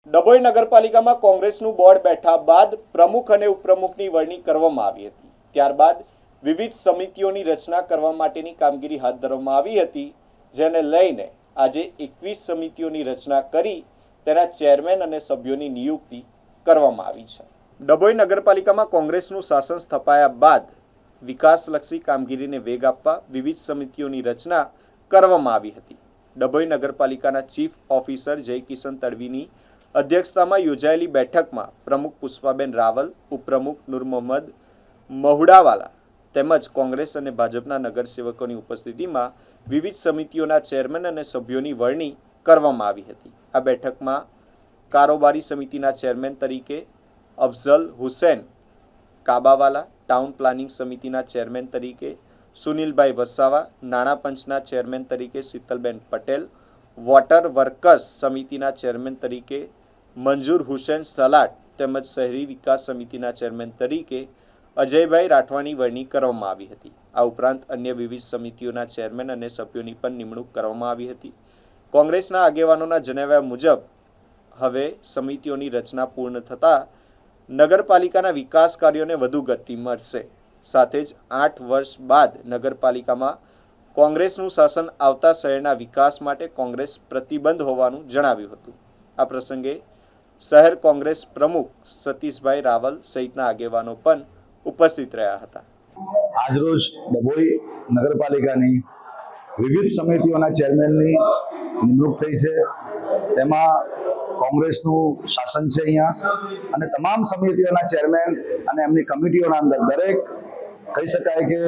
ડભોઈ નગરપાલિકામાં કોંગ્રેસનું બોર્ડ બેઠા બાદ પ્રમુખ અને ઉપપ્રમુખની વરણી કરવામાં આવી હતી। ત્યારબાદ વિવિધ સમિતિઓની રચના કરવા માટેની કામગીરી હાથ ધરવામાં આવી હતી, જેને લઈને આજે 21 સમિતિઓની રચના કરી તેના ચેરમેન અને સભ્યોની નિયુક્તિ કરવામાં આવી છે। ડભોઈ નગરપાલિકામાં કોંગ્રેસનું શાસન સ્થપાયા બાદ વિકાસલક્ષી કામગીરીને વેગ આપવા વિવિધ સમિતિઓની રચના કરવામાં આવી હતી। ડભોઈ નગરપાલિકાના ચીફ ઓફિસર જયકિશન તડવીની અધ્યક્ષતામાં યોજાયેલી બેઠકમાં પ્રમુખ પુષ્પાબેન રાવલ, ઉપપ્રમુખ નૂર મોહમ્મદ મહુડાવાલા તેમજ કોંગ્રેસ અને ભાજપના નગરસેવકોની ઉપસ્થિતિમાં વિવિધ સમિતિઓના ચેરમેન અને સભ્યોની વરણી કરવામાં આવી હતી। આ બેઠકમાં કારોબારી સમિતિના ચેરમેન તરીકે અફઝલ હુસૈન કાબાવાલા, ટાઉન પ્લાનિંગ સમિતિના ચેરમેન તરીકે સુનિલભાઈ વસાવા, નાણાં પંચના ચેરમેન તરીકે શીતલબેન પટેલ, વોટર વર્કર્સ સમિતિના ચેરમેન તરીકે મંજૂર હુસૈન સલાટ તેમજ શહેરી વિકાસ સમિતિના ચેરમેન તરીકે અજયભાઈ રાઠવાની વરણી કરવામાં આવી હતી। આ ઉપરાંત અન્ય વિવિધ સમિતિઓના ચેરમેન અને સભ્યોની પણ નિમણૂક કરવામાં આવી હતી। કોંગ્રેસના આગેવાનોના જણાવ્યા મુજબ હવે સમિતિઓની રચના પૂર્ણ થતાં નગરપાલિકાના વિકાસ કાર્યોને વધુ ગતિ મળશે। સાથે જ 8 વર્ષ બાદ નગરપાલિકામાં કોંગ્રેસનું શાસન આવતા શહેરના વિકાસ માટે કોંગ્રેસ પ્રતિબદ્ધ હોવાનું જણાવ્યું હતું। આ પ્રસંગે શહેર કોંગ્રેસ પ્રમુખ સતીશભાઈ રાવલ સહિતના આગેવાનો પણ ઉપસ્થિત રહ્યા હતા। આજરોજ ડભોઈ નગરપાલિકાની વિવિધ સમિતિઓના ચેરમેનની નિમણૂક થઈ છે। તેમાં કોંગ્રેસનું શાસન છે અહીંયા, અને તમામ સમિતિઓના ચેરમેન અને એમની કમિટીઓના અંદર દરેક કહી શકાય કે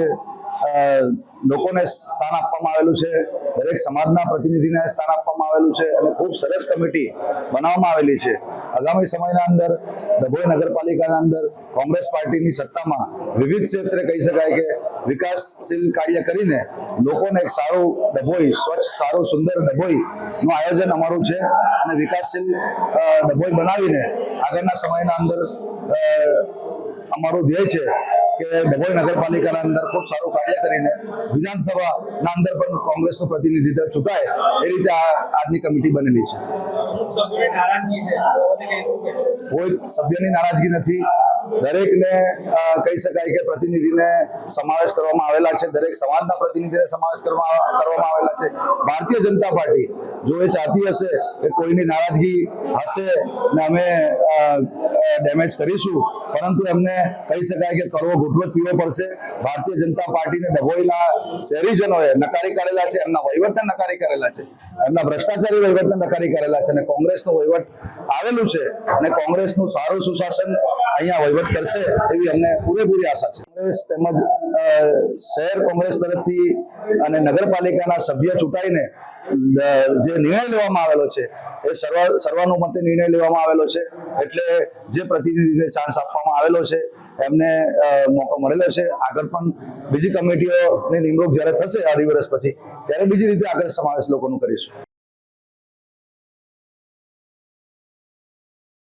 લોકોને સ્થાન આપવામાં આવેલું છે, દરેક સમાજના પ્રતિનિધિને સ્થાન આપવામાં આવેલું છે અને ખૂબ સરસ કમિટી બનાવવામાં આવેલી છે। આગામી સમયના અંદર ડભોઈ નગરપાલિકાના અંદર કોંગ્રેસ પાર્ટીની સત્તામાં વિવિધ ક્ષેત્રે કહી શકાય કે વિકાસશીલ કાર્ય કરીને લોકોને એક સારું ડભોઈ, સ્વચ્છ, સારું, સુંદર ડભોઈનું આયોજન અમારું છે અને વિકાસશીલ ડભોઈ બનાવીને આગળના સમયના અંદર અમારું ધ્યેય છે કે ડભોઈ નગરપાલિકાના અંદર ખૂબ સારું કાર્ય કરીને વિધાનસભાના અંદર પણ કોંગ્રેસનું પ્રતિનિધિત્વ ચૂંટાય એ રીતે આજની કમિટી બનેલી છે। કોઈ સભ્યની નારાજગી નથી, દરેકને કહી શકાય કે પ્રતિનિધિને સમાવેશ કરવામાં આવેલા છે, દરેક સમાજના પ્રતિનિધિને સમાવેશ કરવામાં આવેલા છે। ભારતીય જનતા પાર્ટી જો એ ચાહતી હશે કે કોઈની નારાજગી હશે ને અમે ડેમેજ કરીશું, પરંતુ એમને કહી શકાય કે કરવો ઘૂંટવો પીવો પડશે। ભારતીય જનતા પાર્ટીને ડભોઈના શહેરીજનોએ નકારી કાઢેલા છે, એમના વહીવટને નકારી કાઢેલા છે, એમના ભ્રષ્ટાચારી વહીવટને નકારી કાઢેલા છે અને કોંગ્રેસનું વહીવટ આવેલું છે અને કોંગ્રેસનું સારું સુશાસન અહીંયા વહીવટ કરશે એવી અમને પૂરેપૂરી આશા છે। કોંગ્રેસ તેમજ શહેર કોંગ્રેસ તરફથી અને નગરપાલિકાના સભ્ય ચૂંટાઈને જે નિર્ણય લેવામાં આવેલો છે એ સર્વાનુમતે નિર્ણય લેવામાં આવેલો છે, એટલે જે પ્રતિનિધિને ચાન્સ આપવામાં આવેલો છે એમને મોકો મળેલો છે। આગળ પણ બીજી કમિટીઓની નિમણૂક જ્યારે થશે અઢી વર્ષ પછી ત્યારે બીજી રીતે આગળ સમાવેશ લોકોનું કરીશું।